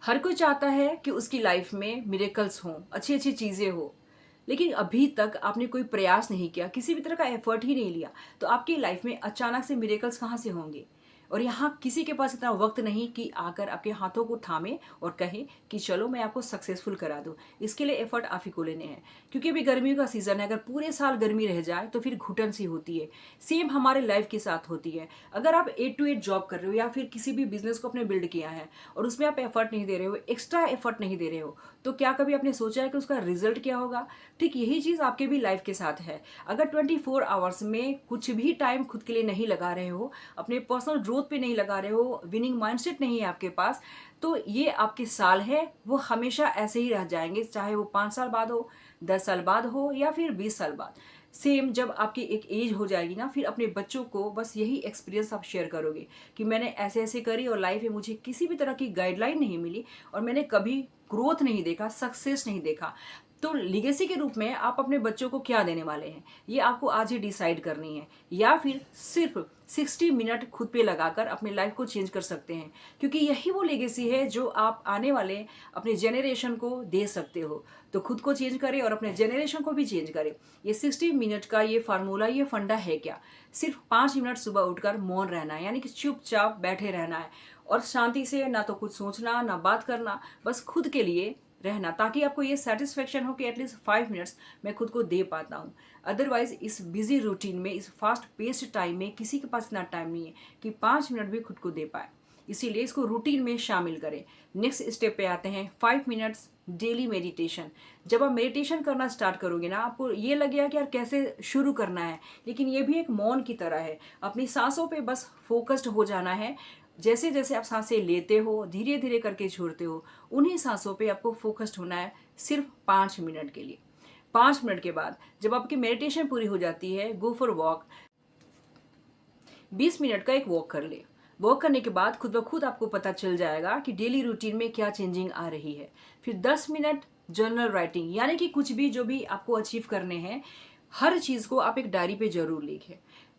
हर कोई चाहता है कि उसकी लाइफ में मिरेकल्स हों, अच्छी अच्छी चीज़ें हो। लेकिन अभी तक आपने कोई प्रयास नहीं किया, किसी भी तरह का एफर्ट ही नहीं लिया, तो आपकी लाइफ में अचानक से मिरेकल्स कहाँ से होंगे? और यहाँ किसी के पास इतना वक्त नहीं कि आकर आपके हाथों को थामे और कहे कि चलो मैं आपको सक्सेसफुल करा दूं। इसके लिए एफर्ट आप ही को लेने हैं, क्योंकि अभी गर्मियों का सीजन है। अगर पूरे साल गर्मी रह जाए तो फिर घुटन सी होती है। सेम हमारे लाइफ के साथ होती है। अगर आप 8 to 8 जॉब कर रहे हो या फिर किसी भी बिजनेस को अपने बिल्ड किया है और उसमें आप एफर्ट नहीं दे रहे हो, एक्स्ट्रा एफर्ट नहीं दे रहे हो, तो क्या कभी आपने सोचा है कि उसका रिजल्ट क्या होगा? ठीक यही चीज आपके भी लाइफ के साथ है। अगर 24 आवर्स में कुछ भी टाइम खुद के लिए नहीं लगा रहे हो, अपने पर्सनल ग्रोथ पे नहीं लगा रहे हो, विनिंग माइंडसेट नहीं है आपके पास, तो ये आपके साल है वो हमेशा ऐसे ही रह जाएंगे, चाहे वो 5 साल बाद हो, 10 साल बाद हो या फिर 20 साल बाद। सेम जब आपकी एक एज हो जाएगी ना, फिर अपने बच्चों को बस यही एक्सपीरियंस आप शेयर करोगे कि मैंने ऐसे ऐसे करी और लाइफ में मुझे किसी भी तरह की गाइडलाइन नहीं मिली और मैंने कभी ग्रोथ नहीं देखा, सक्सेस नहीं देखा। तो लिगेसी के रूप में आप अपने बच्चों को क्या देने वाले हैं, ये आपको आज ही डिसाइड करनी है। या फिर सिर्फ 60 मिनट खुद पे लगाकर अपने लाइफ को चेंज कर सकते हैं, क्योंकि यही वो लेगेसी है जो आप आने वाले अपने जेनरेशन को दे सकते हो। तो खुद को चेंज करें और अपने जेनरेशन को भी चेंज करें। ये 60 मिनट का ये फार्मूला, ये फंडा है क्या? सिर्फ 5 मिनट सुबह उठकर मौन रहना है, यानी कि चुपचाप बैठे रहना है और शांति से ना तो कुछ सोचना ना बात करना, बस खुद के लिए रहना, ताकि आपको ये सेटिस्फेक्शन हो कि एटलीस्ट 5 मिनट्स मैं खुद को दे पाता हूँ। अदरवाइज इस बिजी रूटीन में, इस फास्ट पेस्ड टाइम में किसी के पास इतना टाइम नहीं है कि 5 मिनट भी खुद को दे पाए। इसीलिए इसको रूटीन में शामिल करें। नेक्स्ट स्टेप पे आते हैं, 5 मिनट्स डेली मेडिटेशन। जब आप मेडिटेशन करना स्टार्ट करोगे ना, आपको ये लगेगा कि यार कैसे शुरू करना है, लेकिन ये भी एक मौन की तरह है। अपनी सांसों पे बस फोकस्ड हो जाना है। जैसे जैसे आप सांसें लेते हो, धीरे धीरे करके छोड़ते हो, उन्हीं सांसों पे आपको फोकस्ड होना है सिर्फ 5 मिनट के लिए। 5 मिनट के बाद जब आपकी मेडिटेशन पूरी हो जाती है, गो फॉर वॉक। 20 मिनट का एक वॉक कर ले। वॉक करने के बाद खुद ब खुद आपको पता चल जाएगा कि डेली रूटीन में क्या चेंजिंग आ रही है। फिर 10 मिनट जर्नल राइटिंग, यानी कि कुछ भी जो भी आपको अचीव करने हैं, हर चीज को आप एक डायरी पे जरूर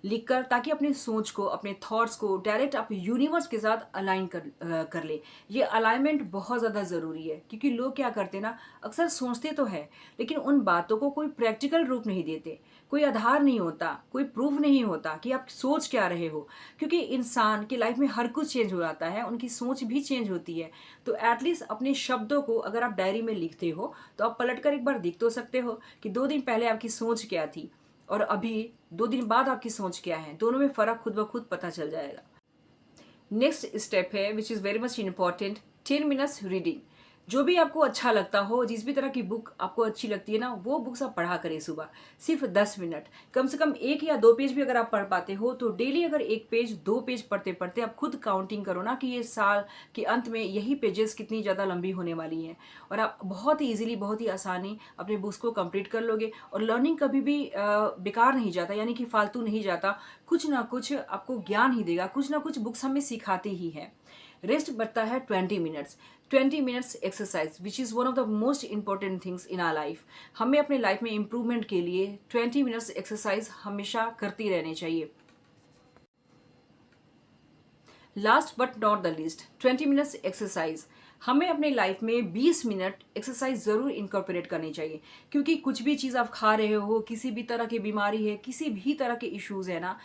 लिखकर, ताकि अपनी सोच को, अपने थॉट्स को डायरेक्ट आप यूनिवर्स के साथ अलाइन कर ले। ये अलाइनमेंट बहुत ज़्यादा ज़रूरी है, क्योंकि लोग क्या करते हैं ना, अक्सर सोचते तो है लेकिन उन बातों को कोई प्रैक्टिकल रूप नहीं देते, कोई आधार नहीं होता, कोई प्रूफ नहीं होता कि आप सोच क्या रहे हो। क्योंकि इंसान की लाइफ में हर कुछ चेंज हो जाता है, उनकी सोच भी चेंज होती है। तो एटलीस्ट अपने शब्दों को अगर आप डायरी में लिखते हो तो आप पलटकर एक बार देख तो सकते हो कि 2 दिन पहले आपकी सोच क्या थी और अभी 2 दिन बाद आपकी सोच क्या है। दोनों में फर्क खुद ब खुद पता चल जाएगा। नेक्स्ट स्टेप है which is very much important, 10 minutes reading. जो भी आपको अच्छा लगता हो, जिस भी तरह की बुक आपको अच्छी लगती है ना, वो बुक्स आप पढ़ा करें सुबह। सिर्फ 10 मिनट, कम से कम 1 या 2 पेज भी अगर आप पढ़ पाते हो तो डेली अगर 1 पेज 2 पेज पढ़ते पढ़ते आप खुद काउंटिंग करो ना कि ये साल के अंत में यही पेजेस कितनी ज़्यादा लंबी होने वाली हैं, और आप बहुत ही ईजिली, बहुत ही आसानी अपने बुक्स को कंप्लीट कर लोगे। और लर्निंग कभी भी बेकार नहीं जाता, यानी कि फालतू नहीं जाता। कुछ ना कुछ आपको ज्ञान ही देगा, कुछ ना कुछ बुक्स हमें सिखाती ही है। रेस्ट बढ़ता है 20 minutes. 20 minutes exercise which is one of the most important things in our life. हमें अपने लाइफ में इम्प्रूवमेंट के लिए 20 मिनट्स एक्सरसाइज हमेशा करती रहनी चाहिए। Last but not the least, 20 minutes exercise. हमें अपने लाइफ में 20 मिनट एक्सरसाइज ज़रूर इनकॉर्पोरेट करनी चाहिए, क्योंकि कुछ भी चीज़ आप खा रहे हो, किसी भी तरह की बीमारी है, किसी भी तरह के इश्यूज़ है ना,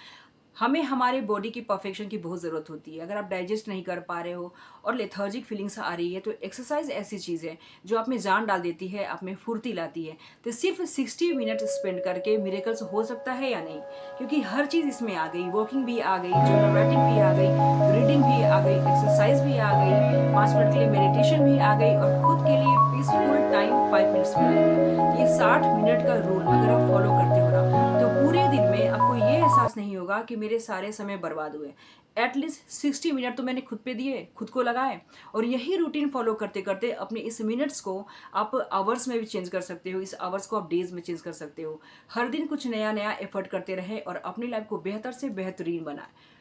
हमें हमारे बॉडी की परफेक्शन की बहुत ज़रूरत होती है। अगर आप डाइजेस्ट नहीं कर पा रहे हो और लेथर्जिक फीलिंग्स आ रही है, तो एक्सरसाइज ऐसी चीज़ है जो आप में जान डाल देती है, आप में फुर्ती लाती है। तो सिर्फ 60 मिनट स्पेंड करके मिरेकल्स हो सकता है या नहीं? क्योंकि हर चीज़ इसमें आ गई, वॉकिंग भी आ गई, जर्नल राइटिंग भी आ गई, रीडिंग भी आ गई, एक्सरसाइज भी आ गई, 5 मिनट के लिए मेडिटेशन भी आ गई, और खुद के लिए पीसफुल टाइम 5 मिनट्स भी आ गई। ये 60 मिनट का रूल अगर आप फॉलो करते हो ना, तो पूरे दिन में आपको ये एहसास नहीं होगा कि मेरे सारे समय बर्बाद हुए। एटलीस्ट 60 मिनट तो मैंने खुद पे दिए, खुद को लगाए। और यही रूटीन फॉलो करते करते अपने इस मिनट्स को आप आवर्स में भी चेंज कर सकते हो, इस आवर्स को आप डेज में चेंज कर सकते हो। हर दिन कुछ नया नया एफर्ट करते रहे और अपनी लाइफ को बेहतर से बेहतरीन बनाए।